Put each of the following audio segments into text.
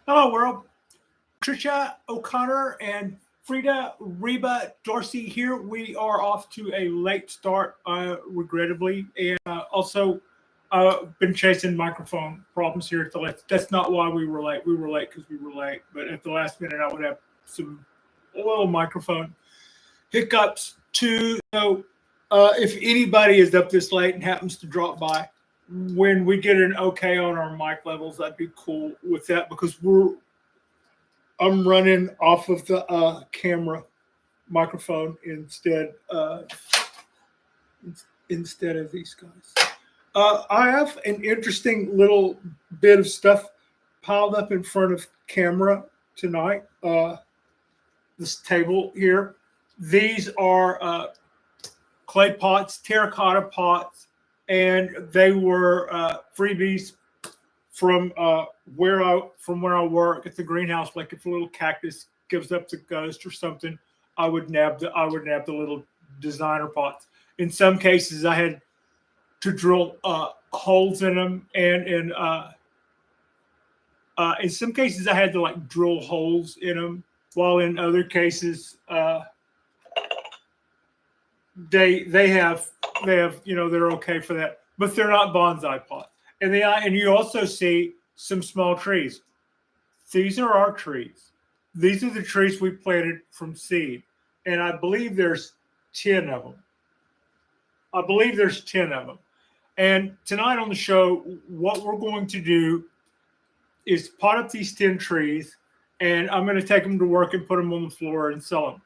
Hello, world. Patricia O'Connor and Frida Reba Dorsey here. We are off to a late start, regrettably, and also been chasing microphone problems here at the last. That's not why we were late. We were late because we were late, but at the last minute, I would have some little microphone hiccups too. So, if anybody is up this late and happens to drop by, when we get an okay on our mic levels, I'd be cool with that because I'm running off of the camera microphone instead of these guys. I have an interesting little bit of stuff piled up in front of camera tonight. This table here. These are clay pots, terracotta pots, and they were freebies from where I work at the greenhouse. Like if a little cactus gives up the ghost or something, I would nab the little designer pots. In some cases, I had to drill holes in them, and in some cases, I had to like drill holes in them. While in other cases, they have they're okay for that, but they're not bonsai pots. And you also see some small trees. These are our trees. These are the trees we planted from seed, and I believe there's 10 of them. I believe there's 10 of them. And tonight on the show, what we're going to do is pot up these 10 trees, and I'm going to take them to work and put them on the floor and sell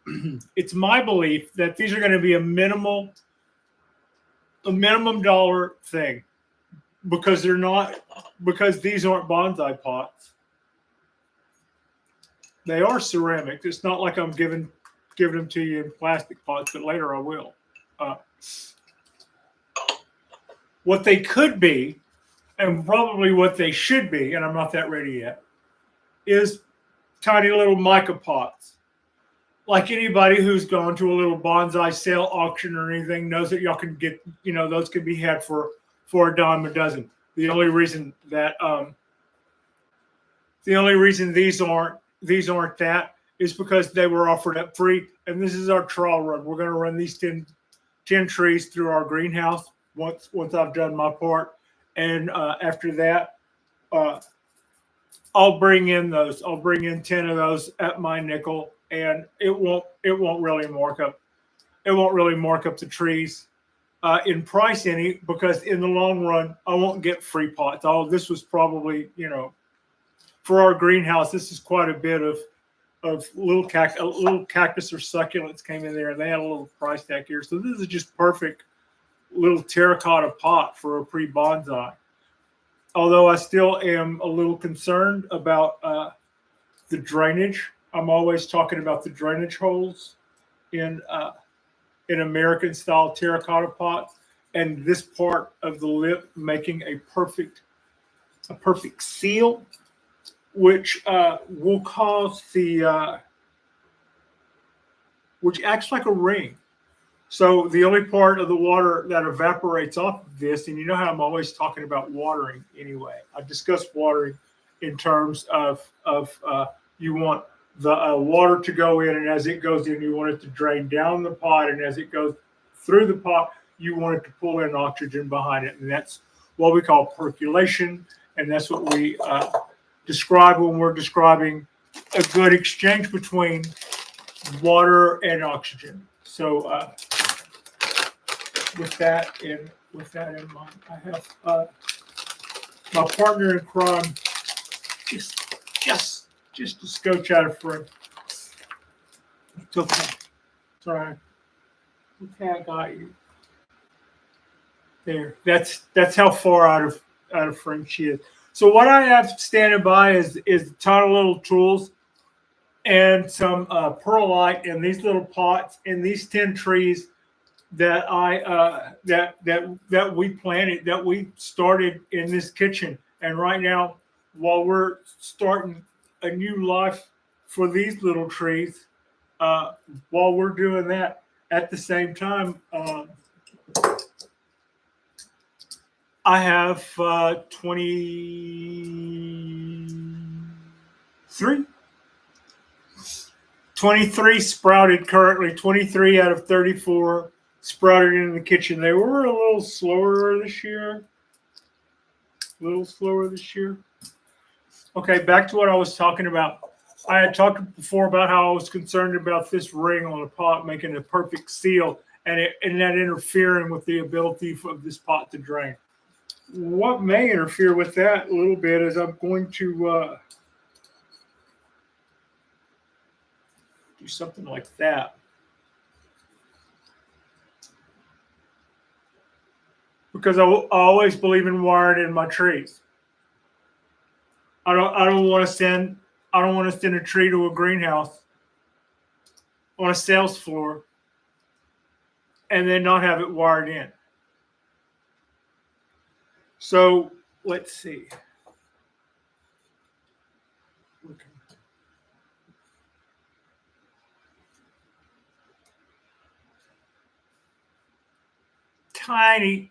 them. It's my belief that these are going to be a minimum dollar thing because these aren't bonsai pots. They are ceramic. It's not like I'm giving them to you in plastic pots, but later I will. What they could be, and probably what they should be, and I'm not that ready yet, is tiny little mica pots. Like anybody who's gone to a little bonsai sale auction or anything knows that y'all can get, those can be had for a dime a dozen. The only reason these aren't that is because they were offered up free, and this is our trial run. We're going to run these 10 trees through our greenhouse once I've done my part, and after that, I'll bring in 10 of those at my nickel, and it won't really mark up the trees in price any, because in the long run I won't get free pots. This was probably, for our greenhouse, this is quite a bit of little cactus or succulents came in there, and they had a little price tag here. So this is just perfect little terracotta pot for a pre-bonsai. Although I still am a little concerned about the drainage. I'm always talking about the drainage holes in American style terracotta pots, and this part of the lip making a perfect seal, which will cause which acts like a ring. So the only part of the water that evaporates off of this, and you know how I'm always talking about watering anyway. I discuss watering in terms of you want the water to go in, and as it goes in, you want it to drain down the pot, and as it goes through the pot, you want it to pull in oxygen behind it, and that's what we call percolation, and that's what we describe when we're describing a good exchange between water and oxygen. So with that in mind, I have my partner in crime, just a scotch out of frame. It's okay. It's all right. Okay, I got you. There. That's how far out of frame she is. So what I have standing by is a ton of little tools and some perlite in these little pots and these 10 trees that that we planted, that we started in this kitchen. And right now, while we're starting a new life for these little trees, while we're doing that at the same time, I have 20. Three. 23 sprouted currently. 23 out of 34 sprouted in the kitchen. They were a little slower this year. Okay, back to what I was talking about. I had talked before about how I was concerned about this ring on the pot making a perfect seal and that interfering with the ability of this pot to drain. What may interfere with that a little bit is I'm going to do something like that. Because I always believe in wiring in my trees. I don't want to send a tree to a greenhouse on a sales floor and then not have it wired in. So let's see. Okay. Tiny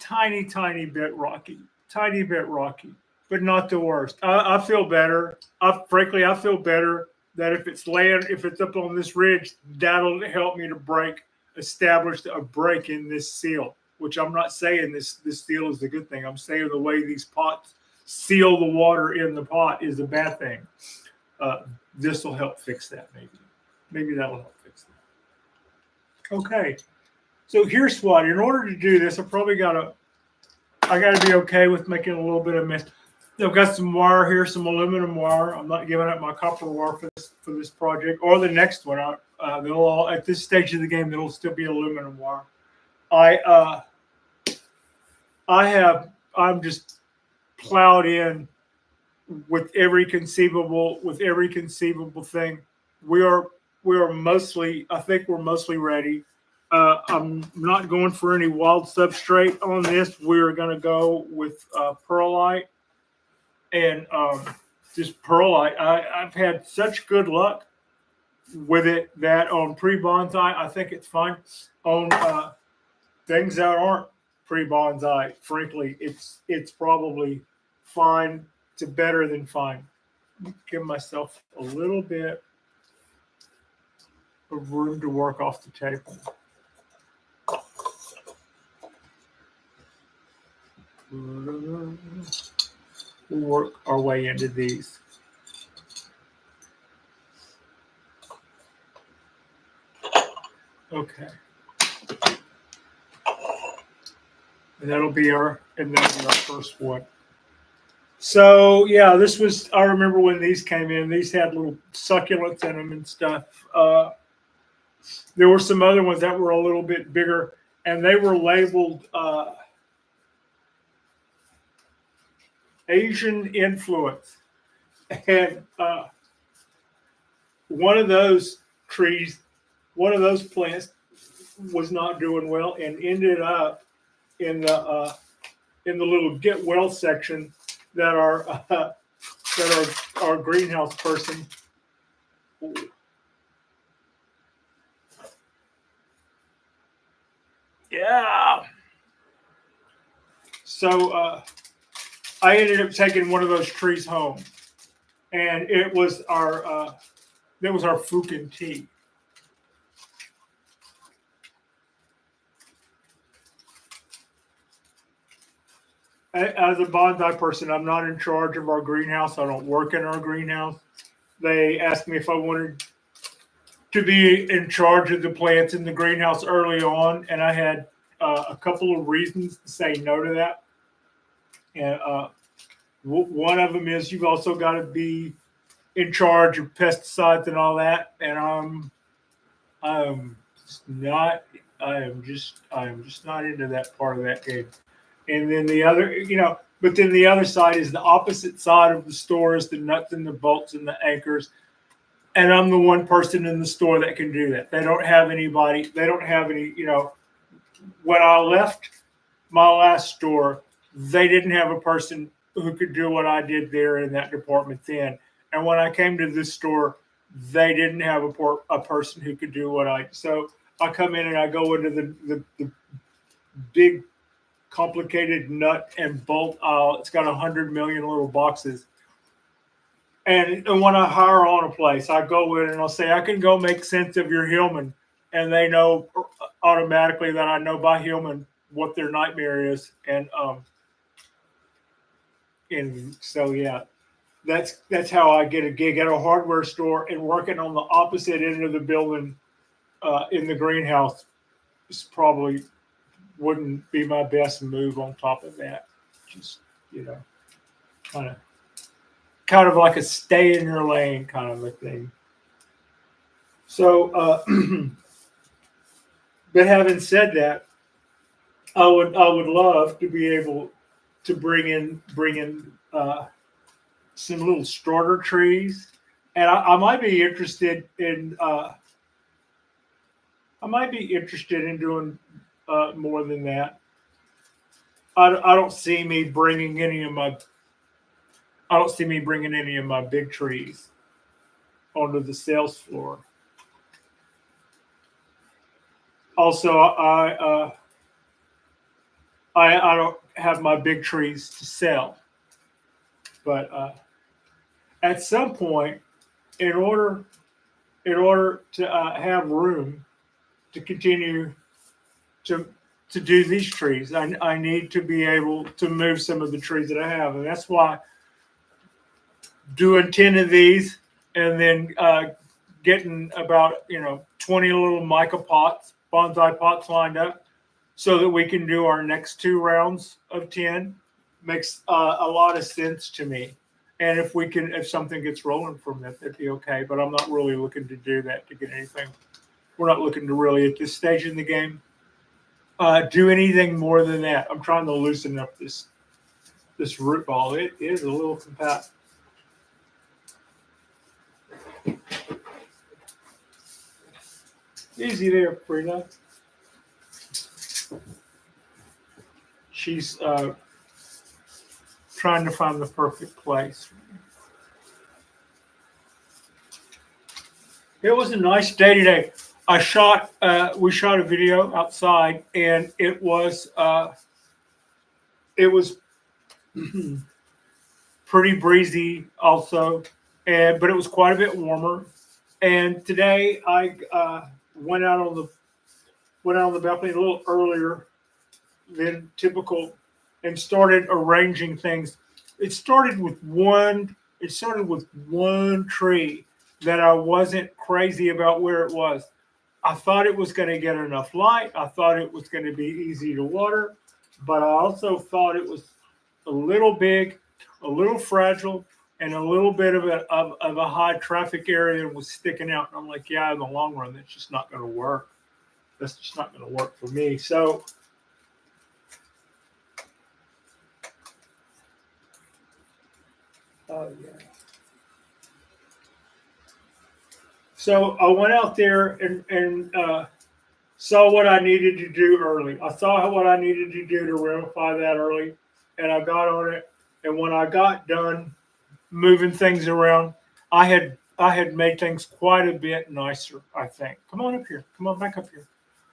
bit rocky. Tiny bit rocky, but not the worst. I feel better. Frankly, I feel better that if it's up on this ridge, that'll help me to establish a break in this seal. Which I'm not saying this seal is a good thing. I'm saying the way these pots seal the water in the pot is a bad thing. This will help fix that. Maybe that'll help fix that. Okay. So here's what. In order to do this, I got to be okay with making a little bit of mist. I've got some wire here, some aluminum wire. I'm not giving up my copper wire for this project or the next one. They'll all at this stage of the game. It'll still be aluminum wire. I'm just plowed in with every conceivable thing. We are mostly. I think we're mostly ready. I'm not going for any wild substrate on this. We're going to go with perlite and just perlite. I've had such good luck with it that on pre-bonsai, I think it's fine. On things that aren't pre-bonsai, frankly, it's probably fine to better than fine. Give myself a little bit of room to work off the table. We'll work our way into these. Okay. And that'll be our first one. So yeah, I remember when these came in, these had little succulents in them and stuff. There were some other ones that were a little bit bigger and they were labeled Asian influence. And one of those plants was not doing well and ended up in the little get well section that our greenhouse person yeah. So I ended up taking one of those trees home, and it was our Fukin tea. As a bonsai person, I'm not in charge of our greenhouse. I don't work in our greenhouse. They asked me if I wanted to be in charge of the plants in the greenhouse early on, and I had a couple of reasons to say no to that. And one of them is you've also got to be in charge of pesticides and all that, and I'm just not into that part of that game. And then the other, but then the other side is the opposite side of the store is the nuts and the bolts and the anchors. And I'm the one person in the store that can do that. They don't have any, when I left my last store, they didn't have a person who could do what I did there in that department then. And when I came to this store, they didn't have a person who could do so I come in and I go into the big complicated nut and bolt aisle. It's got 100 million little boxes. And when I hire on a place, I go in and I'll say, I can go make sense of your human. And they know automatically that I know by human what their nightmare is. And so, yeah, that's how I get a gig at a hardware store and working on the opposite end of the building in the greenhouse is probably wouldn't be my best move on top of that. Just, you know, kind of kind of like a stay in your lane kind of a thing. So, but having said that, I would love to be able to bring in some little starter trees, and I might be interested in doing more than that. I don't see me bringing any of my big trees onto the sales floor. Also, I don't have my big trees to sell, but at some point, in order to have room to continue to do these trees, I need to be able to move some of the trees that I have, and that's why doing 10 of these and then getting about 20 little mica pots, bonsai pots lined up, so that we can do our next 2 rounds of 10 makes a lot of sense to me. And if something gets rolling from that, that'd be okay. But I'm not really looking to do that to get anything. We're not looking to really at this stage in the game do anything more than that. I'm trying to loosen up this root ball. It is a little compact. Easy there, Frida. She's trying to find the perfect place. It was a nice day today. We shot a video outside, and it was pretty breezy also, but it was quite a bit warmer. And today I went out on the balcony a little earlier than typical and started arranging things. It started with one tree that I wasn't crazy about where it was. I thought it was going to get enough light. I thought it was going to be easy to water, but I also thought it was a little big, a little fragile, and a little bit of a high traffic area and was sticking out. And I'm like, yeah, in the long run, that's just not going to work. That's just not going to work for me. So, oh yeah. So I went out there and saw what I needed to do early. I saw what I needed to do to ramify that early, and I got on it. And when I got done moving things around, I had made things quite a bit nicer, I think. Come on up here. Come on back up here.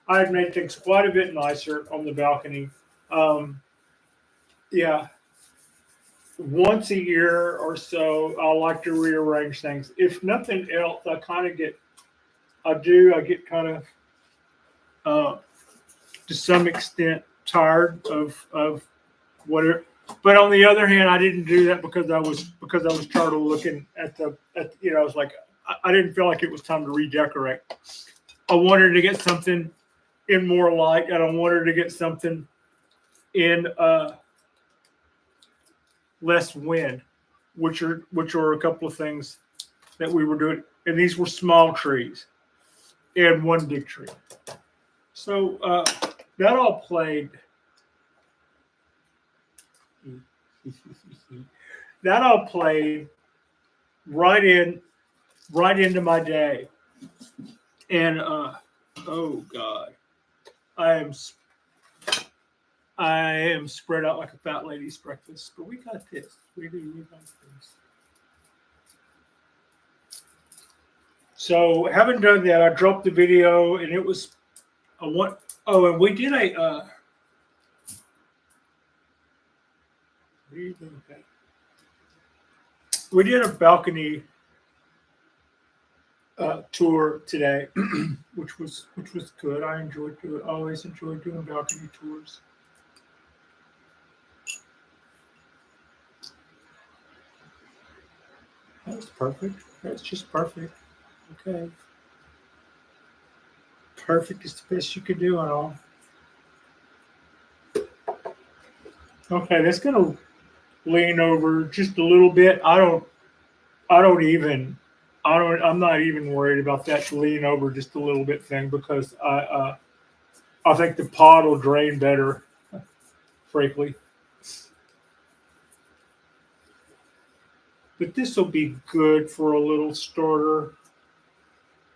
I had made things quite a bit nicer on the balcony. Yeah, once a year or so, I like to rearrange things. If nothing else, I get kind of to some extent tired of whatever. But on the other hand, I didn't do that because I was tired of looking at I was like, I didn't feel like it was time to redecorate. I wanted to get something in more light, and I wanted to get something in less wind, which are a couple of things that we were doing. And these were small trees and one big tree. So that all played. That all played right into my day. And oh God, I am spread out like a fat lady's breakfast. But we got this. We got this. So having done that, I dropped the video, and it was a one. Oh, and we did a. we did a balcony tour today, which was good. I enjoyed doing. Always enjoyed doing balcony tours. That's perfect. That's just perfect. Okay, perfect is the best you could do and all. Okay, that's gonna lean over just a little bit. I don't even. I'm not even worried about that lean over just a little bit thing because I think the pod will drain better, frankly. But this will be good for a little starter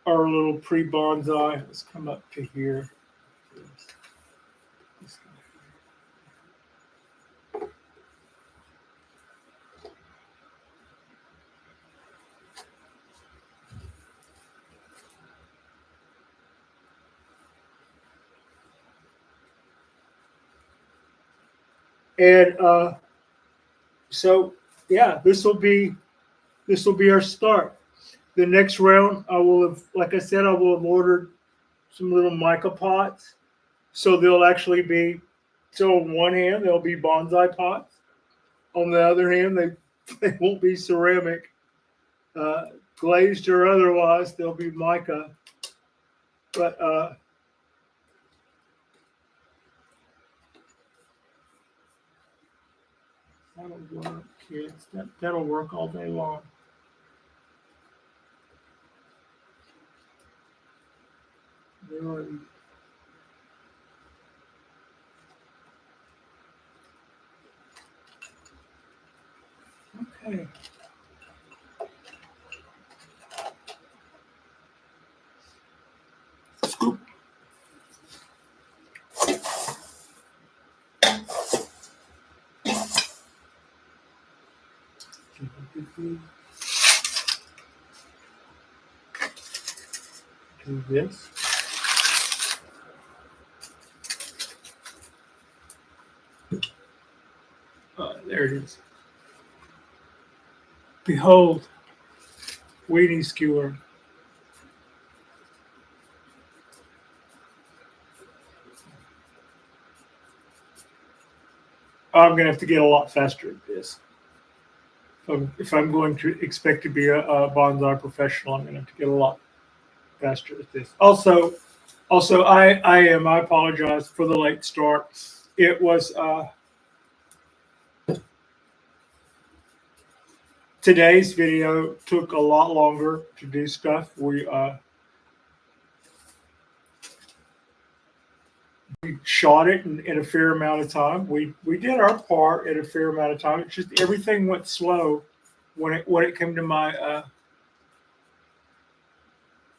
or a little pre bonsai. Let's come up to here. And so yeah, this will be our start. The next round, I will have, like I said, I will have ordered some little mica pots. So they'll actually be, so on one hand, they'll be bonsai pots. On the other hand, they won't be ceramic, uh, glazed or otherwise. They'll be mica. But that'll work, kids. That'll work all day long. Really. Okay. Scoop. Do this. There it is. Behold, weenie skewer. I'm going to have to get a lot faster at this. If I'm going to expect to be a bonsai professional, I'm going to have to get a lot faster at this. Also, I apologize for the late start. It was today's video took a lot longer to do stuff. We shot it in a fair amount of time. We did our part in a fair amount of time. It's just everything went slow when it came to my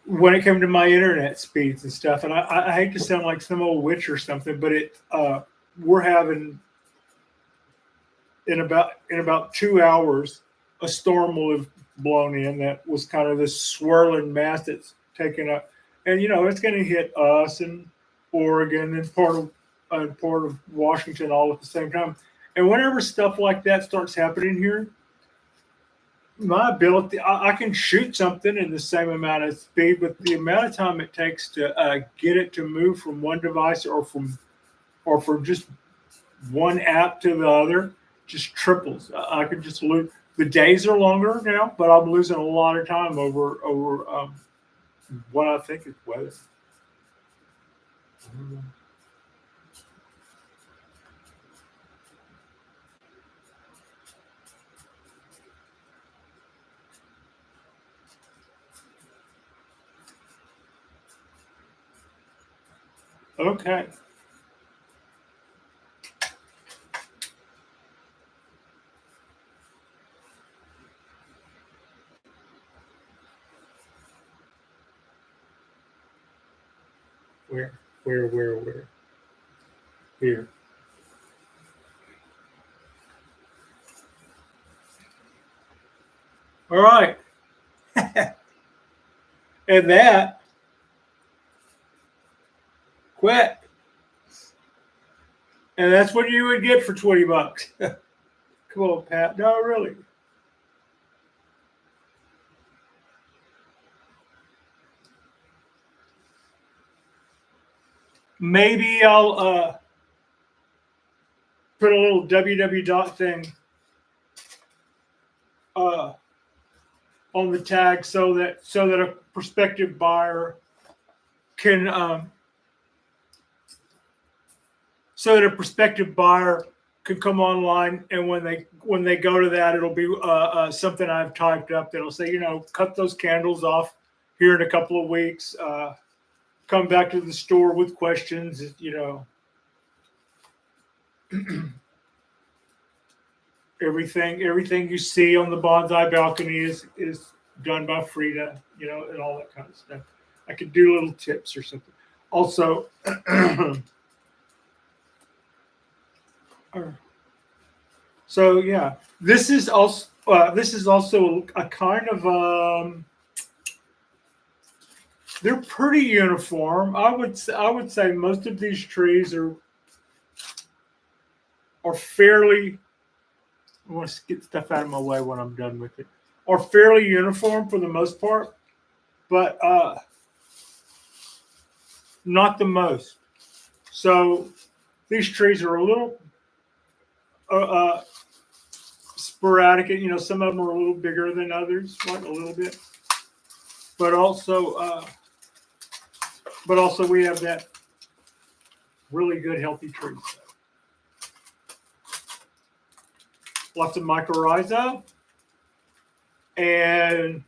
when it came to my internet speeds and stuff. And I hate to sound like some old witch or something, but we're having in about 2 hours a storm will have blown in that was kind of this swirling mass that's taken up, and it's going to hit us and Oregon and part of Washington all at the same time. And whenever stuff like that starts happening here, my ability, I can shoot something in the same amount of speed, but the amount of time it takes to get it to move from one device or from just one app to the other just triples. I could just lose. The days are longer now, but I'm losing a lot of time over what I think is weather. Okay. Where? Here. All right. And that quit. And that's what you would get for $20. Come on, Pat. No, really. maybe I'll put a little www dot thing uh, on the tag so that a prospective buyer can so that a prospective buyer could come online, and when they go to that, it'll be something I've typed up that'll say, you know, cut those candles off here in a couple of weeks. Come back to the store with questions. You know, everything you see on the bonsai balcony is done by Frida. You know, and all that kind of stuff. I could do little tips or something. Also. So yeah, this is also a kind of they're pretty uniform. I would say most of these trees are fairly. I want to get stuff out of my way when I'm done with it. Are fairly uniform for the most part, but not the most. So these trees are a little sporadic. You know, some of them are a little bigger than others, like a little bit. But also we have that really good healthy tree. Lots of mycorrhiza, and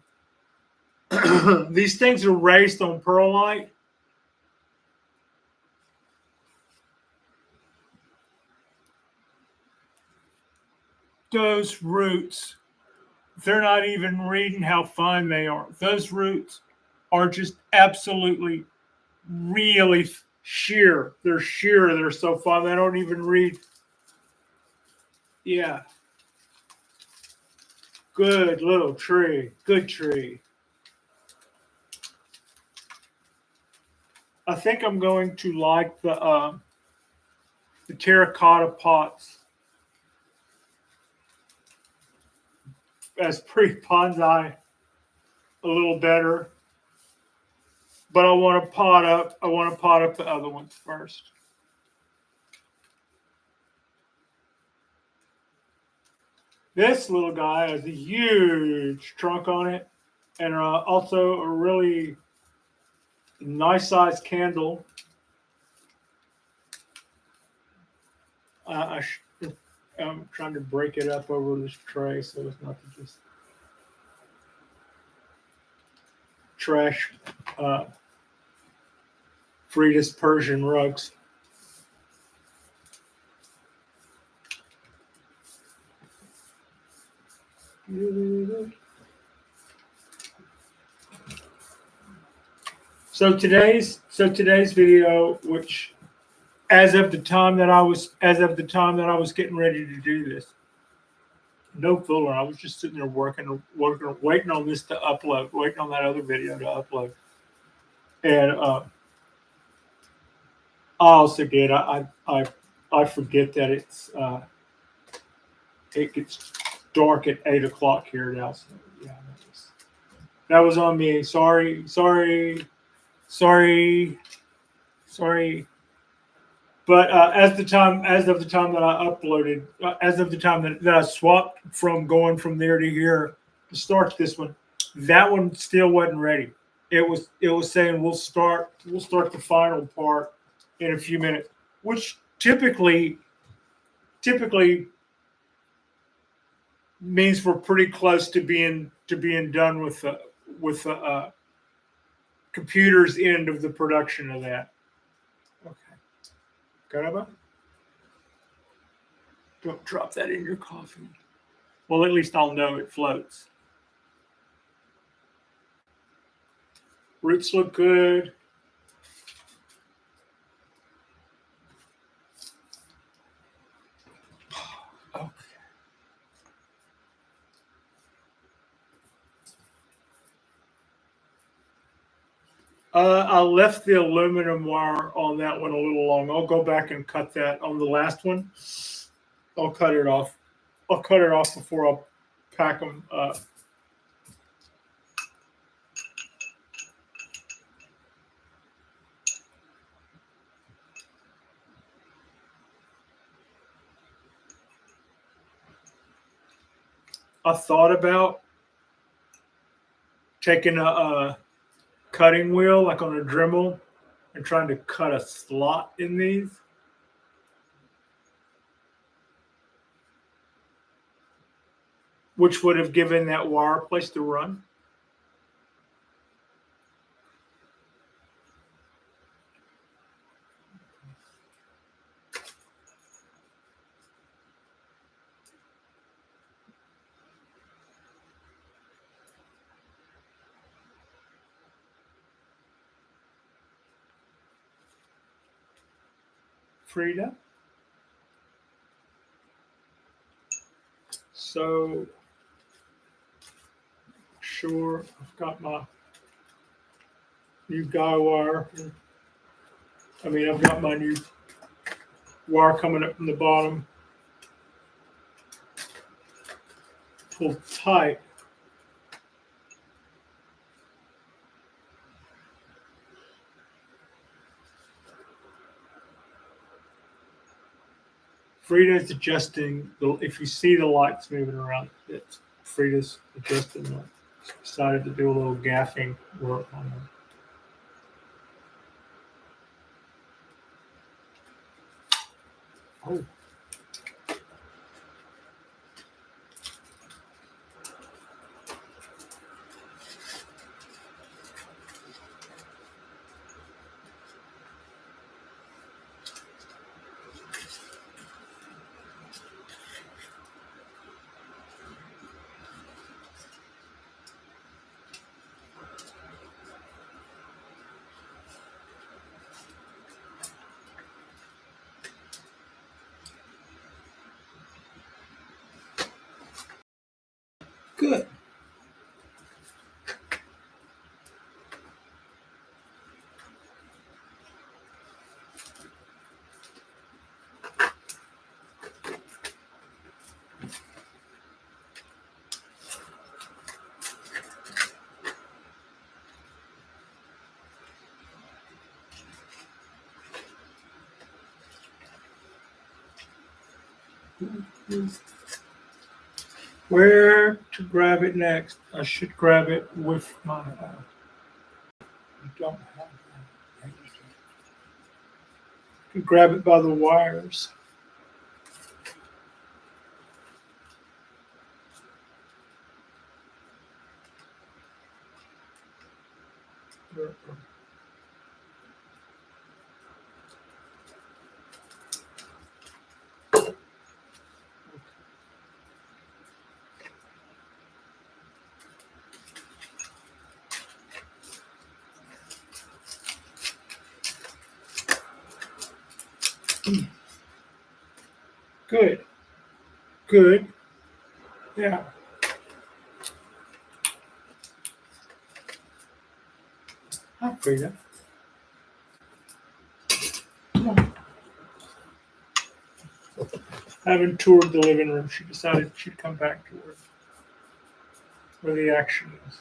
these things are raised on perlite. Those roots, they're not even reading how fine they are. Those roots are just absolutely, really sheer. They're sheer. They're so fine. They don't even read. Yeah. Good little tree. Good tree. I think I'm going to like the terracotta pots as pre-bonsai a little better. But I want to pot up the other ones first. This little guy has a huge trunk on it, and also a really nice sized candle. I'm trying to break it up over this tray so it's not to just trash Frida's Persian rugs. So today's video, which as of the time that I was getting ready to do this, no fooling, I was just sitting there working, waiting on this to upload, waiting on that other video to upload, and I also did. I forget that it gets dark at 8 o'clock here now. So yeah, that was on me. Sorry. But as of the time that I uploaded, as of the time that I swapped from going from there to here to start this one, that one still wasn't ready. It was saying we'll start the final part in a few minutes, which typically means we're pretty close to being done with the computer's end of the production of that. Okay. Caramba. Don't drop that in your coffee. Well, at least I'll know it floats. Roots look good. Okay. I left the aluminum wire on that one a little long. I'll go back and cut that on the last one. I'll cut it off. I'll cut it off before I'll pack them. I thought about taking a cutting wheel, like on a Dremel, and trying to cut a slot in these. Which would have given that wire a place to run. Frida. So, sure, I've got my new guy wire. I've got my new wire coming up from the bottom. Pulled tight. Frida's adjusting. If you see the lights moving around, it's Frida's adjusting them. Decided to do a little gaffing work on them. Oh. Good. Where to grab it next? I should grab it with my. I don't have that. I can grab it by the wires. Good. Good. Yeah. Hi, Frida. Come on. Having toured the living room, she decided she'd come back to where the action is.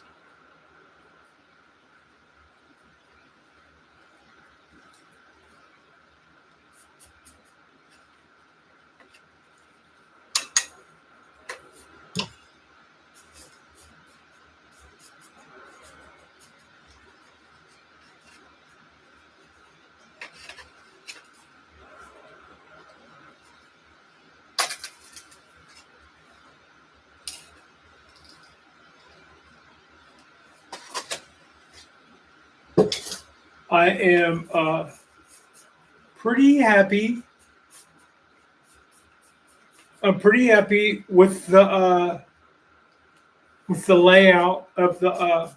I am pretty happy. I'm pretty happy with the layout of the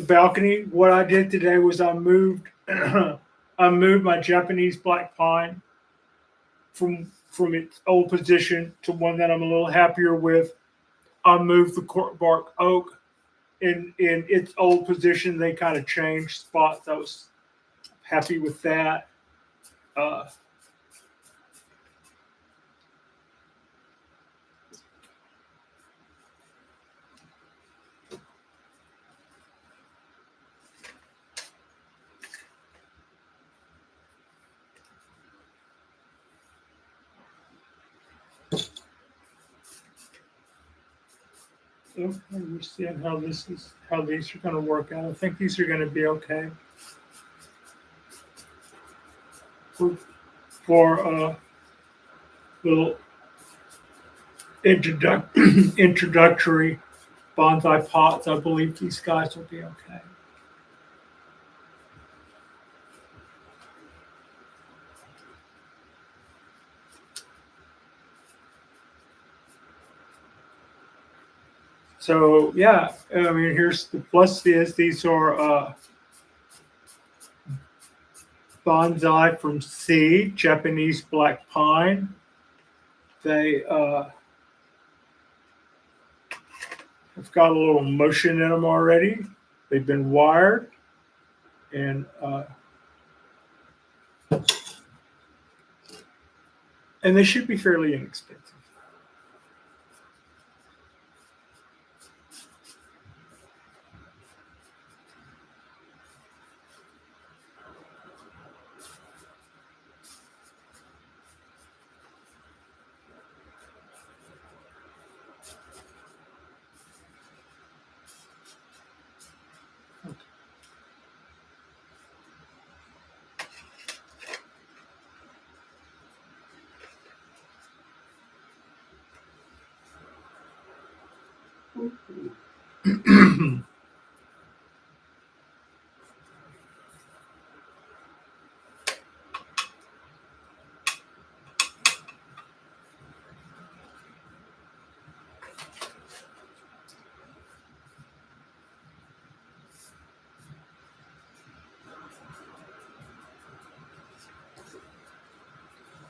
balcony. What I did today was I moved I moved my Japanese black pine from its old position to one that I'm a little happier with. I moved the cork bark oak in its old position. They kind of changed spots. I was happy with that. Uh, Okay, we're seeing how these are going to work out. I think these are going to be okay for little introductory bonsai pots. I believe these guys will be okay. So yeah, I mean, here's the plus is these are bonsai from C, Japanese black pine. They have got a little motion in them already. They've been wired, and they should be fairly inexpensive.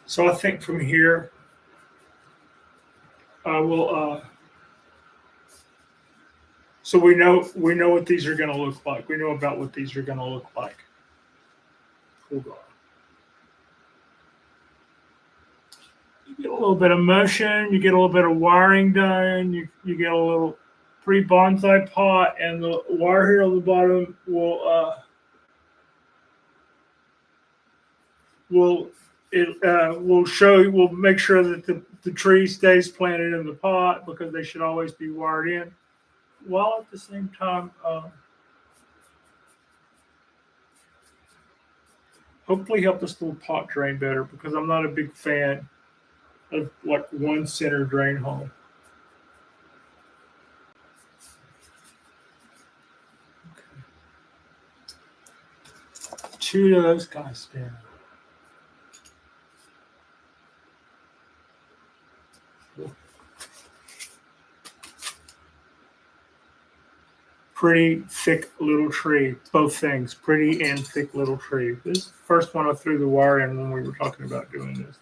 So I think from here, I will. So we know what these are going to look like. We know about what these are going to look like. Hold on. You get a little bit of motion. You get a little bit of wiring done. You get a little pre-bonsai pot, and the wire here on the bottom will make sure that the tree stays planted in the pot because they should always be wired in, while at the same time hopefully help this little pot drain better because I'm not a big fan of like one center drain hole. Two of those guys down. Pretty thick little tree. Both things, pretty and thick little tree. This is the first one I threw the wire in when we were talking about doing this.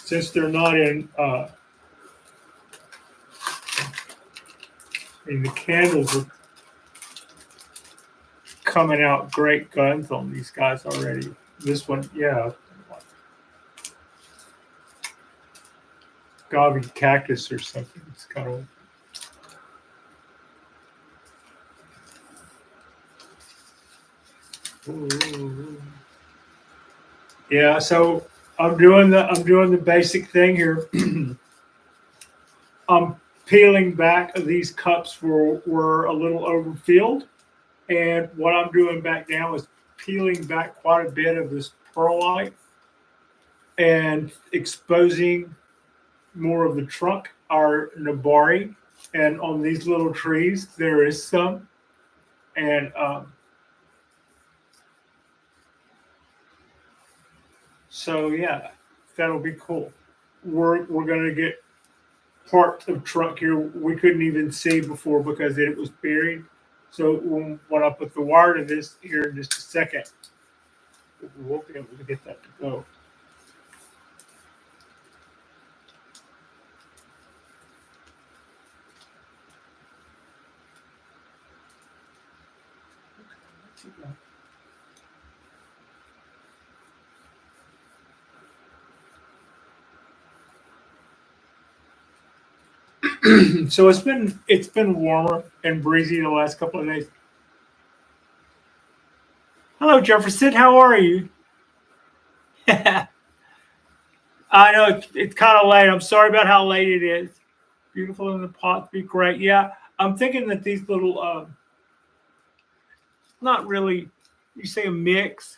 Since they're not in the candles are coming out great guns on these guys already. This one, yeah. Gobby cactus or something. It's kind of. Ooh. Yeah, so I'm doing the basic thing here. I'm peeling back. These cups were a little overfilled, and what I'm doing back now is peeling back quite a bit of this perlite and exposing more of the trunk, our nabari, and on these little trees there is some, and so yeah, that'll be cool. We're gonna get part of trunk here we couldn't even see before because it was buried. So when I put the wire to this here in just a second, we'll be able to get that to go. So it's been warmer and breezy the last couple of days. Hello, Jefferson. How are you? I know it's kind of late. I'm sorry about how late it is. Beautiful in the pot, be great. Yeah, I'm thinking that these little, not really. You say a mix.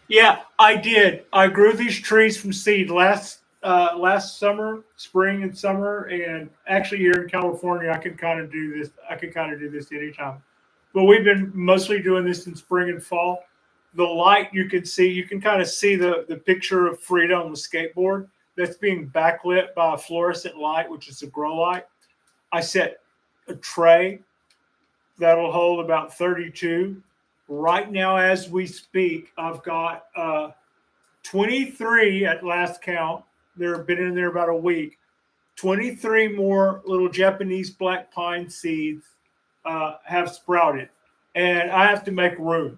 Yeah, I did. I grew these trees from seed last summer, spring and summer, and actually here in California, I could kind of do this. I could kind of do this anytime, but we've been mostly doing this in spring and fall. The light you can see, you can kind of see the picture of Frida on the skateboard that's being backlit by a fluorescent light, which is a grow light. I set a tray that'll hold about 32. Right now, as we speak, I've got 23 at last count. They've been in there about a week. 23 more little Japanese black pine seeds have sprouted, and I have to make room.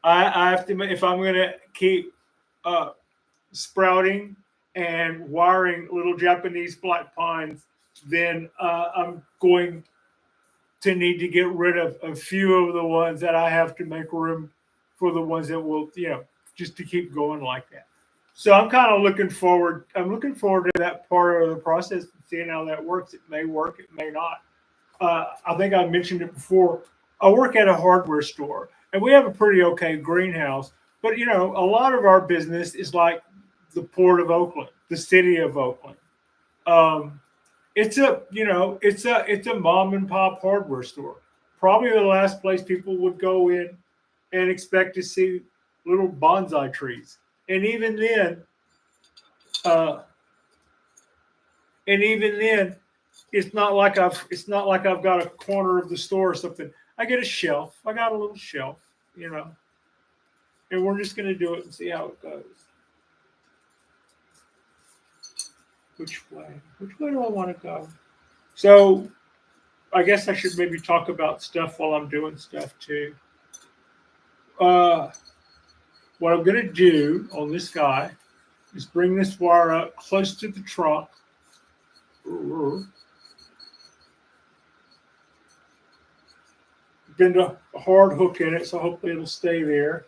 I have to, if I'm going to keep uh, sprouting and wiring little Japanese black pines, then I'm going to need to get rid of a few of the ones that I have to make room for the ones that will, just to keep going like that. So I'm kind of looking forward. I'm looking forward to that part of the process and seeing how that works. It may work, it may not. I think I mentioned it before. I work at a hardware store, and we have a pretty okay greenhouse. But a lot of our business is like the Port of Oakland, the city of Oakland. Um, it's a mom and pop hardware store. Probably the last place people would go in and expect to see little bonsai trees. And even then, uh, and even then, it's not like I've got a corner of the store or something. I get a shelf. I got a little shelf, you know, and we're just gonna do it and see how it goes. Which way? Which way do I want to go? So I guess I should maybe talk about stuff while I'm doing stuff too. Uh, what I'm going to do on this guy is bring this wire up close to the trunk. Bend a hard hook in it, so hopefully it'll stay there.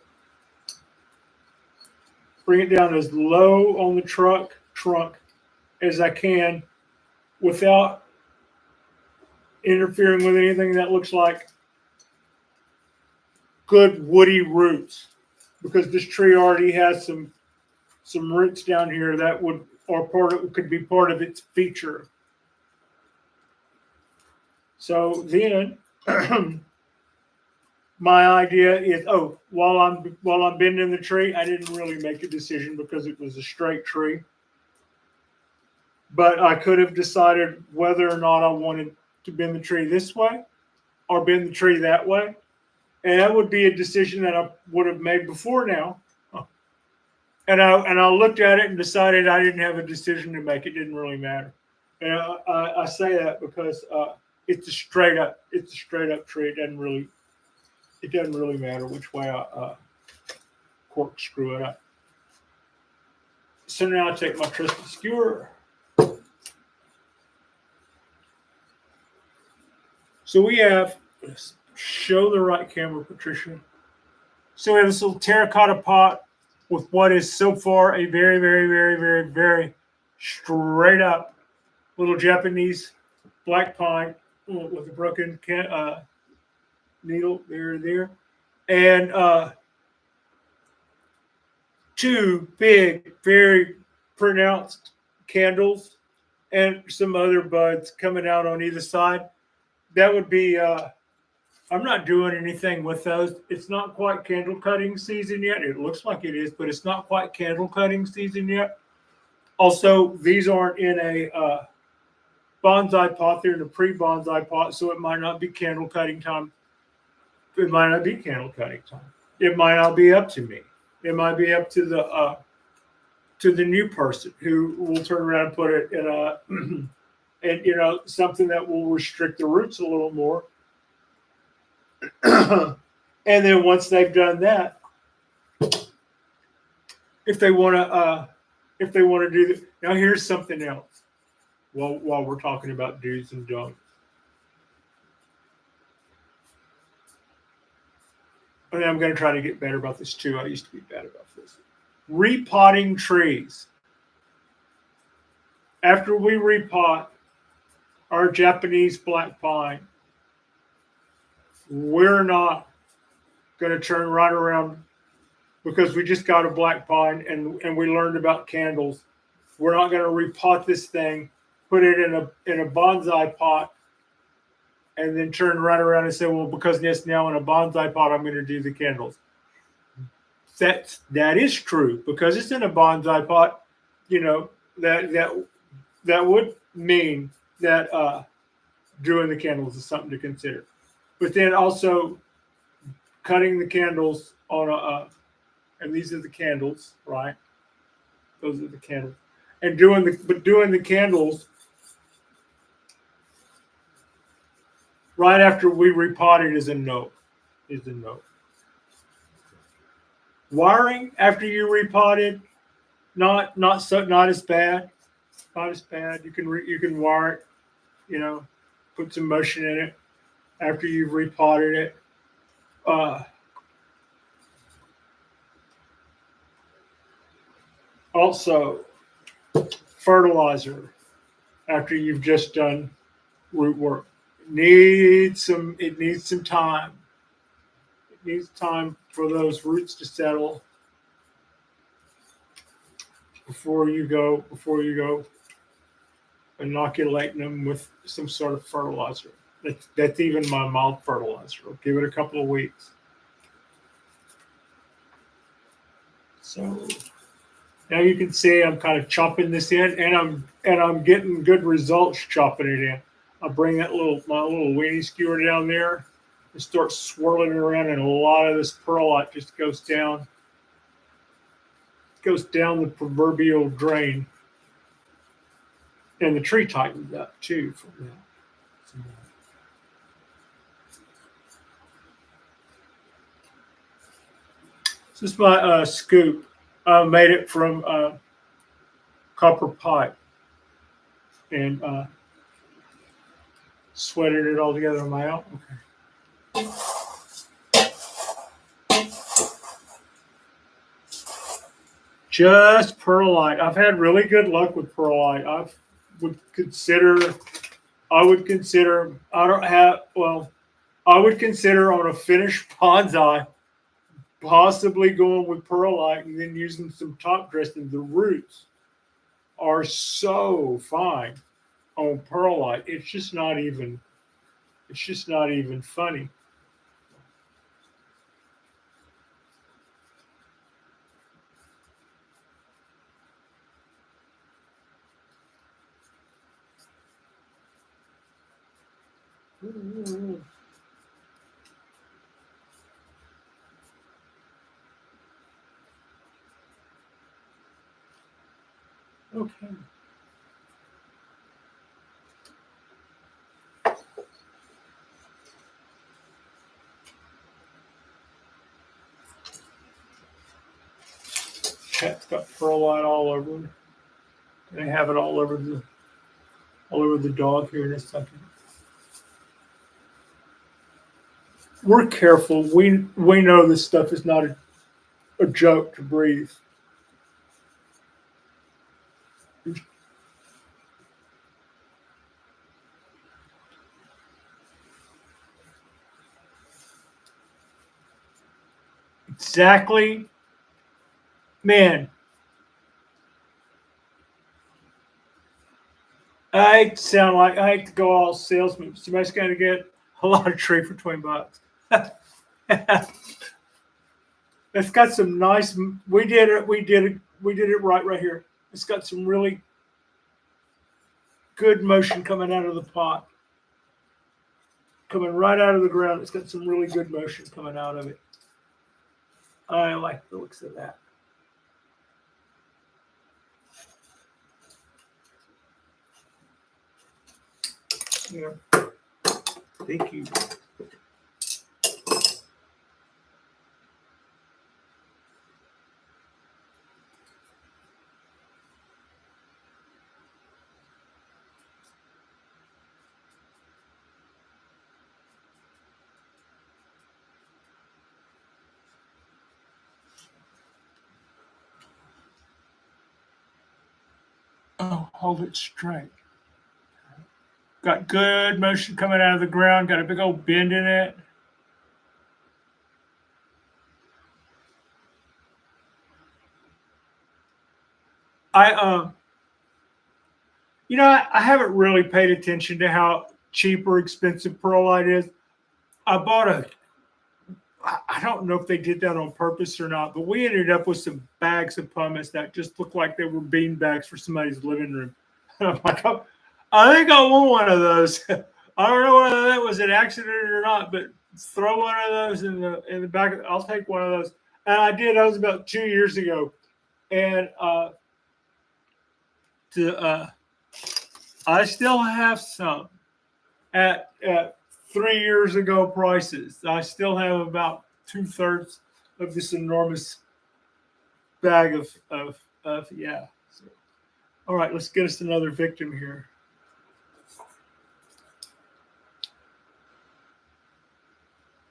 Bring it down as low on the trunk as I can without interfering with anything that looks like good woody roots, because this tree already has some roots down here that would or part of could be part of its feature. So then my idea is, while I'm bending the tree, I didn't really make a decision because it was a straight tree, but I could have decided whether or not I wanted to bend the tree this way or bend the tree that way. And that would be a decision that I would have made before now. And I looked at it and decided I didn't have a decision to make. It didn't really matter. And I say that because it's a straight up tree. It doesn't really matter which way I corkscrew it up. So now I take my trusty skewer. So we have, show the right camera, Patricia. So we have this little terracotta pot with what is so far a very, very, very, very, very straight up little Japanese black pine with a broken needle there, and two big, very pronounced candles, and some other buds coming out on either side. That would be. I'm not doing anything with those. It's not quite candle cutting season yet. It looks like it is, but it's not quite candle cutting season yet. Also, these aren't in a bonsai pot. They're in a pre-bonsai pot, so it might not be candle cutting time. It might not be candle cutting time. It might not be up to me. It might be up to the new person who will turn around and put it in a and something that will restrict the roots a little more. And then once they've done that, if they want to do that, now here's something else. While we're talking about do's and don'ts, and I'm going to try to get better about this too. I used to be bad about this. Repotting trees. After we repot our Japanese black pine, we're not going to turn right around because we just got a black pine and we learned about candles. We're not going to repot this thing, put it in a bonsai pot, and then turn right around and say, well, because it's now in a bonsai pot, I'm going to do the candles. That is true because it's in a bonsai pot. That would mean that doing the candles is something to consider. But then also cutting the candles on and these are the candles, right? Those are the candles, and doing the candles right after we repot it is a no. Wiring after you repotted, not as bad. Not as bad. You can wire it, put some motion in it after you've repotted it. Also, fertilizer after you've just done root work. It needs some time. It needs time for those roots to settle before you go inoculating them with some sort of fertilizer. That's even my mild fertilizer. I'll give it a couple of weeks. So now you can see I'm kind of chopping this in, and I'm getting good results chopping it in. I'll bring my little weenie skewer down there and start swirling it around, and a lot of this perlite just goes down the proverbial drain, and the tree tightens up too from that. This is my scoop. I made it from copper pipe and sweated it all together on my own. Okay. Just perlite. I've had really good luck with perlite. I would consider on a finished bonsai possibly going with perlite and then using some top dressing. The roots are so fine on perlite. It's just not even funny. Okay. Cat's got perlite all over it. They have it all over the dog here in a second. We're careful. We know this stuff is not a joke to breathe. Exactly. Man, I hate to go all salesman. Somebody's going to get a lot of tree for $20. It's got some nice. We did it right here. It's got some really good motion coming out of the pot, coming right out of the ground. It's got some really good motion coming out of it. I like the looks of that. Yeah. Thank you. Oh, hold it straight. Got good motion coming out of the ground. Got a big old bend in it. I I haven't really paid attention to how cheap or expensive perlite is. I bought a. I don't know if they did that on purpose or not, but we ended up with some bags of pumice that just looked like they were bean bags for somebody's living room. And I'm like, oh, I think I want one of those. I don't know whether that was an accident or not, but throw one of those in the back. I'll take one of those. And I did. That was about 2 years ago, and to I still have some at 3 years ago prices. I still have about 2/3 of this enormous bag of yeah. So, all right, let's get us another victim here.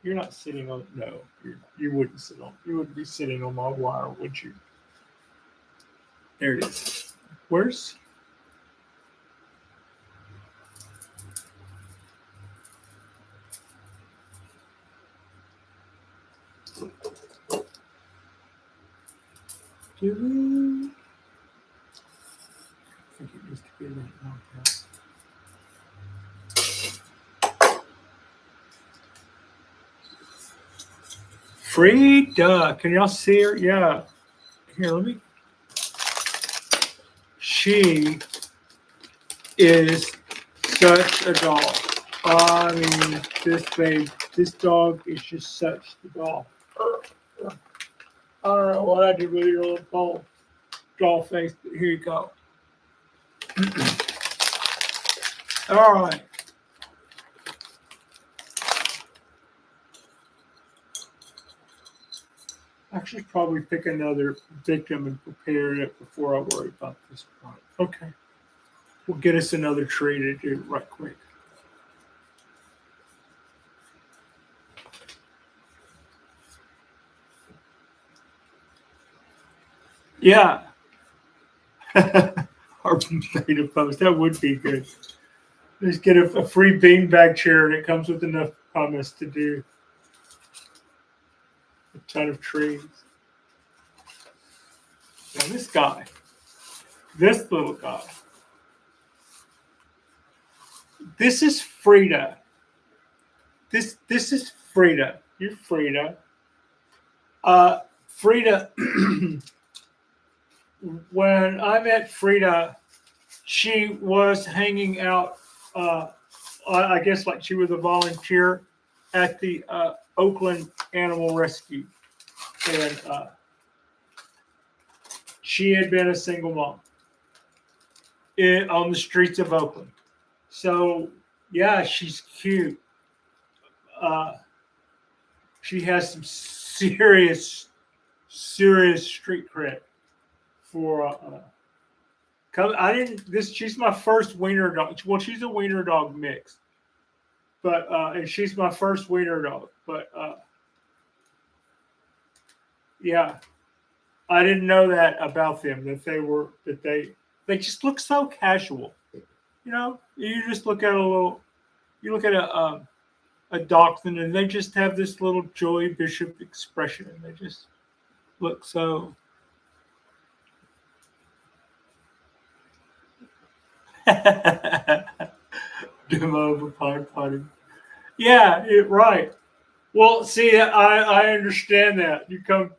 You're not sitting on no. You wouldn't sit on. You wouldn't be sitting on my wire, would you? There it is. Where's do? I think it needs to be right now. Frida, can y'all see her? Yeah. Here, let me. She is such a doll. I mean, this dog is just such the doll. I don't know what I did with your little doll face, but here you go. All right. I should probably pick another victim and prepare it before I worry about this part. Okay. We'll get us another tree to do right quick. Yeah. Our beta post. That would be good. Just get a free beanbag chair and it comes with enough pumice to do a ton of trees. Now this little guy, this is Frida. This is Frida. You're Frida. Frida. When I met Frida, she was hanging out. I guess like she was a volunteer at the Oakland Animal Rescue, and she had been a single mom on the streets of Oakland. So yeah, she's cute. Uh, she has some serious street cred for. I didn't. This she's my first wiener dog. Well, she's a wiener dog mix, but and she's my first wiener dog. But yeah, I didn't know that about them. That they just look so casual. You know, you just look at a little. You look at a dachshund, and they just have this little Joey Bishop expression, and they just look so. Demo of a pie party. Yeah, right. Well, see, I understand that you come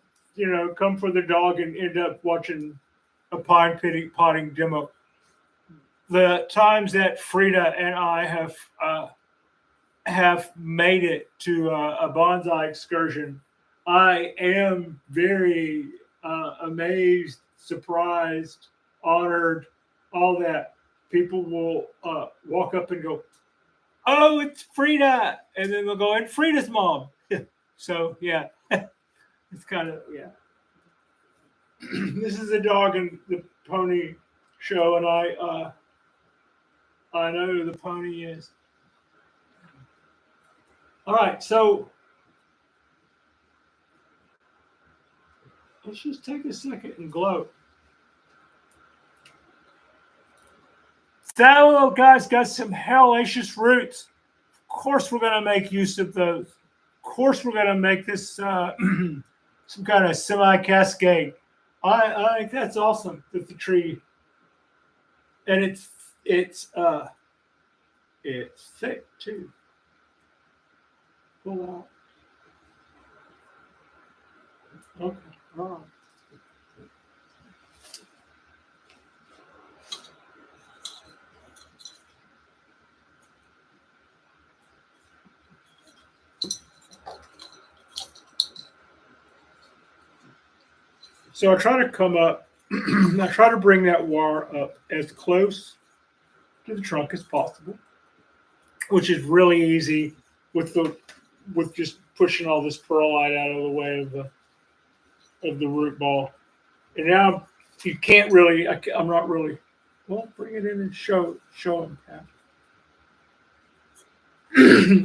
for the dog and end up watching a potting demo. The times that Frida and I have made it to a bonsai excursion, I am very amazed, surprised, honored, all that. People will walk up and go, oh, it's Frida, and then they'll go, and Frida's mom. So yeah, it's kind of yeah. This is the dog and the pony show, and I know who the pony is. All right, so let's just take a second and gloat. That little guy's got some hellacious roots. Of course, we're going to make use of those. Of course, we're going to make this some kind of semi-cascade. I think that's awesome that the tree, and it's thick too. Pull out. Okay, all right. So I try to come up, I try to bring that wire up as close to the trunk as possible, which is really easy with just pushing all this perlite out of the way of the root ball. And now you can't really, I'm not really, well, bring it in and show them.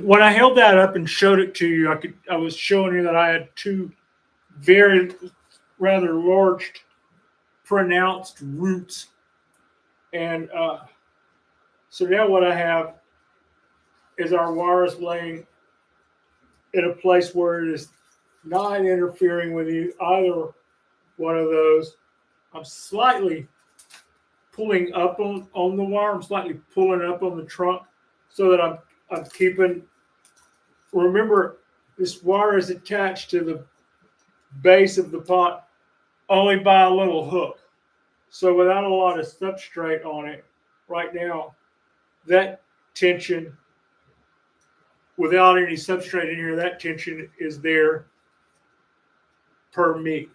When I held that up and showed it to you, I was showing you that I had two very rather large, pronounced roots, and so now what I have is our wires laying in a place where it is not interfering with either one of those. I'm slightly pulling up on the wire. I'm slightly pulling up on the trunk so that I'm keeping. Remember, this wire is attached to the base of the pot only by a little hook. So without a lot of substrate on it right now, that tension, without any substrate in here, that tension is there per me.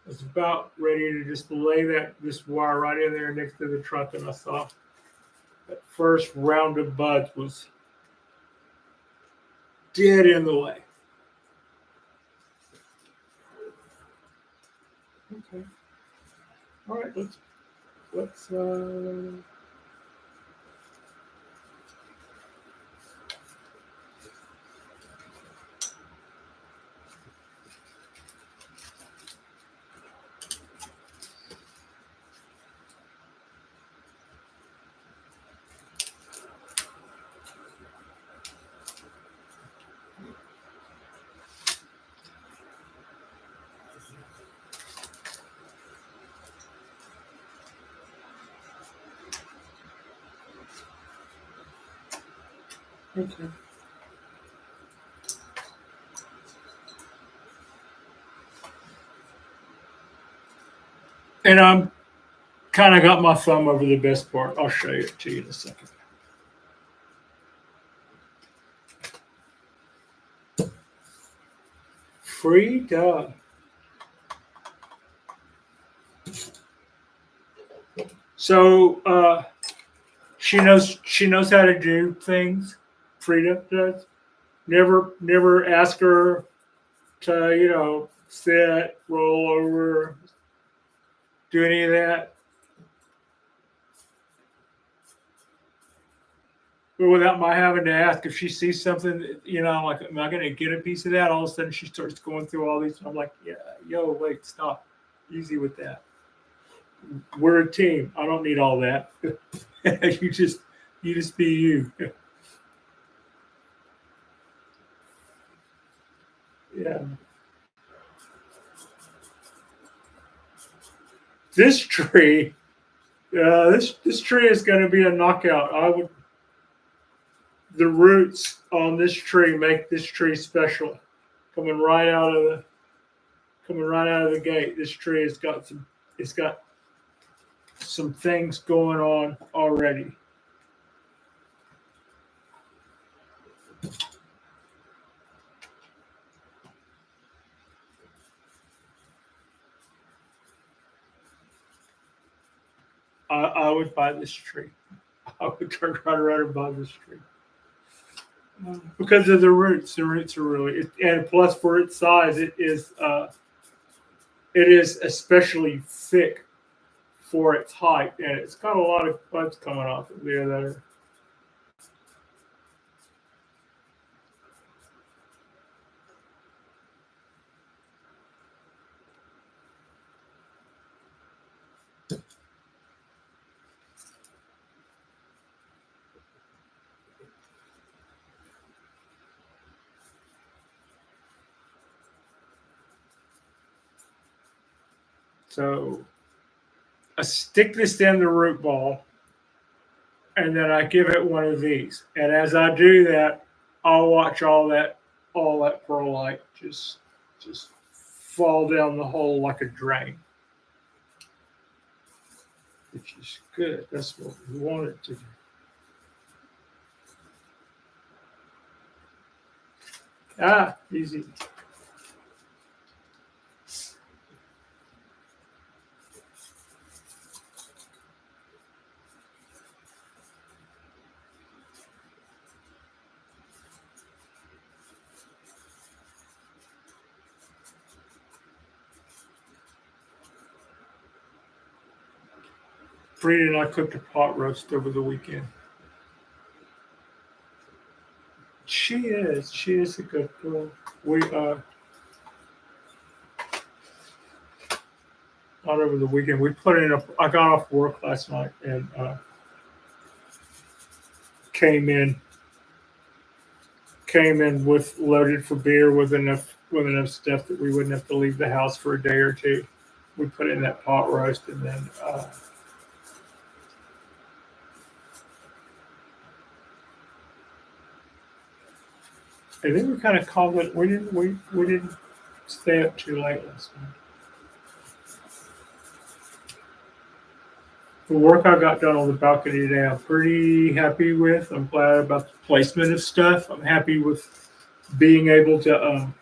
I was about ready to just lay this wire right in there next to the trunk, and I saw that first round of buds was dead in the way. Okay. All right. Let's. Okay. And I'm kind of got my thumb over the best part. I'll show it to you in a second. Frida. So she knows how to do things. Frida does. Never ask her to sit, roll over, do any of that. But without my having to ask, if she sees something, like, am I going to get a piece of that? All of a sudden, she starts going through all these. And I'm like, yeah, wait, stop, easy with that. We're a team. I don't need all that. you just be you. Yeah. This tree, this tree is going to be a knockout. The roots on this tree make this tree special. Coming right out of the gate, this tree has got some things going on already. I would buy this tree. I would turn right around and buy this tree because of the roots. The roots are really, and plus for its size, it is especially thick for its height, and it's got a lot of buds coming off of there that are. So I stick this in the root ball, and then I give it one of these. And as I do that, I'll watch all that perlite just fall down the hole like a drain, which is good. That's what we want it to do. Ah, easy. Frida and I cooked a pot roast over the weekend. She is a good girl. We not over the weekend. We put in a. I got off work last night and came in with loaded for beer with enough stuff that we wouldn't have to leave the house for a day or two. We put in that pot roast and then we kind of called it. We didn't stay up too late last night. The work I got done on the balcony today, I'm pretty happy with. I'm glad about the placement of stuff. I'm happy with being able to.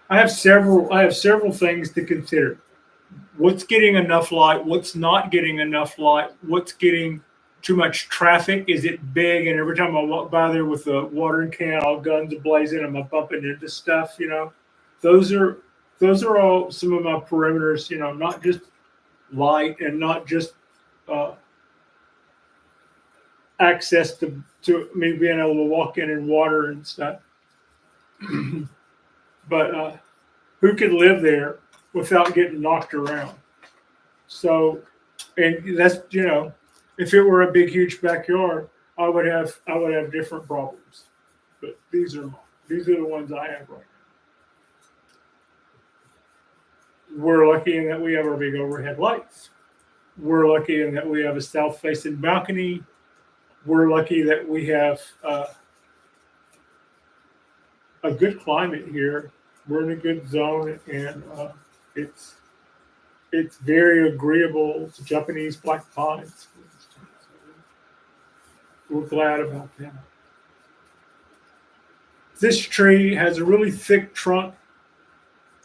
I have several things to consider. What's getting enough light? What's not getting enough light? What's getting too much traffic? Is it big? And every time I walk by there with a watering can, all guns blazing, am I bumping into stuff? Those are all some of my perimeters. Not just light and not just access to me being able to walk in and water and stuff. But who could live there without getting knocked around? So, and that's if it were a big, huge backyard, I would have different problems. But these are the ones I have right now. We're lucky in that we have our big overhead lights. We're lucky in that we have a south-facing balcony. We're lucky that we have a good climate here. We're in a good zone, and it's very agreeable to Japanese black pines. We're glad about that. This tree has a really thick trunk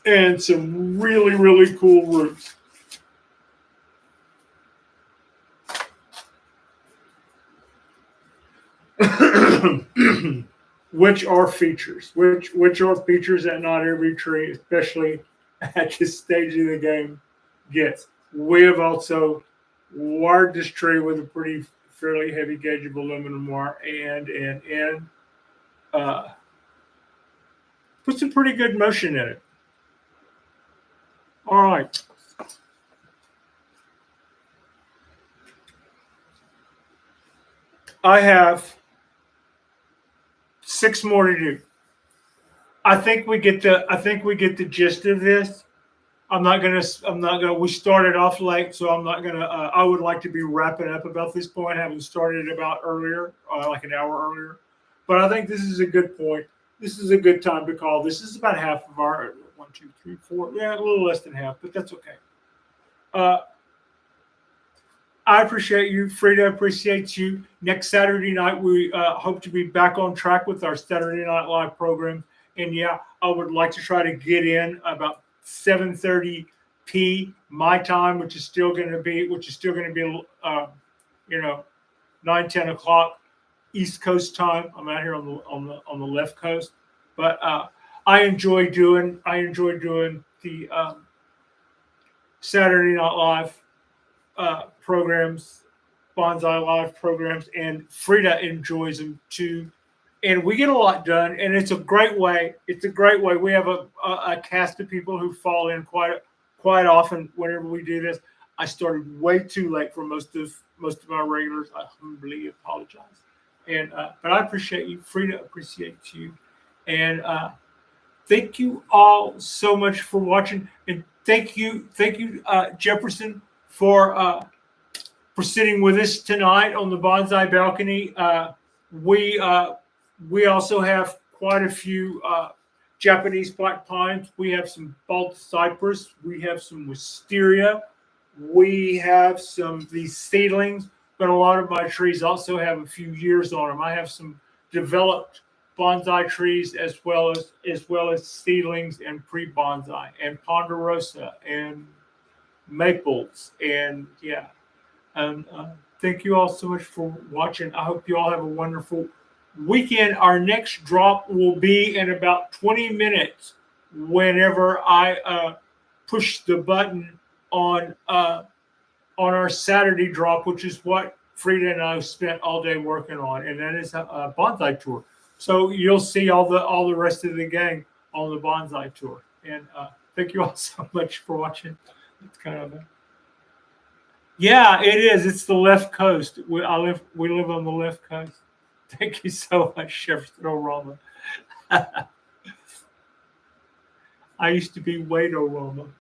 and some really, really cool roots. Which are features that not every tree, especially at this stage of the game, gets. We have also wired this tree with a fairly heavy gauge of aluminum wire and put some pretty good motion in it. All right. I have 6 more to do. I think we get the gist of this. We started off late, so I'm not gonna, I would like to be wrapping up about this point, having started about earlier, like an hour earlier. But I think this is a good point. This is a good time to call. This is about half of our 1, 2, 3, 4. Yeah, a little less than half, but that's okay. I appreciate you. Frida appreciates you. Next Saturday night, we hope to be back on track with our Saturday Night Live program. And yeah, I would like to try to get in about 7:30 my time, which is still going to be, you know, 9, 10 o'clock East Coast time. I'm out here on the left coast, but I enjoy doing the Saturday Night Live programs, Bonsai Live programs, and Frida enjoys them too. And we get a lot done, and it's a great way. It's a great way. We have a cast of people who fall in quite often whenever we do this. I started way too late for most of my regulars. I humbly apologize, and but I appreciate you, Frida. Appreciates you, and thank you all so much for watching, and thank you, Jefferson, for sitting with us tonight on the bonsai balcony. We we also have quite a few Japanese black pines. We have some bald cypress. We have some wisteria. We have some of these seedlings, but a lot of my trees also have a few years on them. I have some developed bonsai trees as well as seedlings and pre-bonsai and ponderosa and maples and yeah. And thank you all so much for watching. I hope you all have a wonderful weekend. Our next drop will be in about 20 minutes whenever I push the button on our Saturday drop, which is what Frida and I spent all day working on, and that is a bonsai tour. So you'll see all the rest of the gang on the bonsai tour. And thank you all so much for watching. It's kind of yeah, it is. It's the left coast. We live on the left coast. Thank you so much, Jefferson O'Rama. I used to be Wade O'Rama.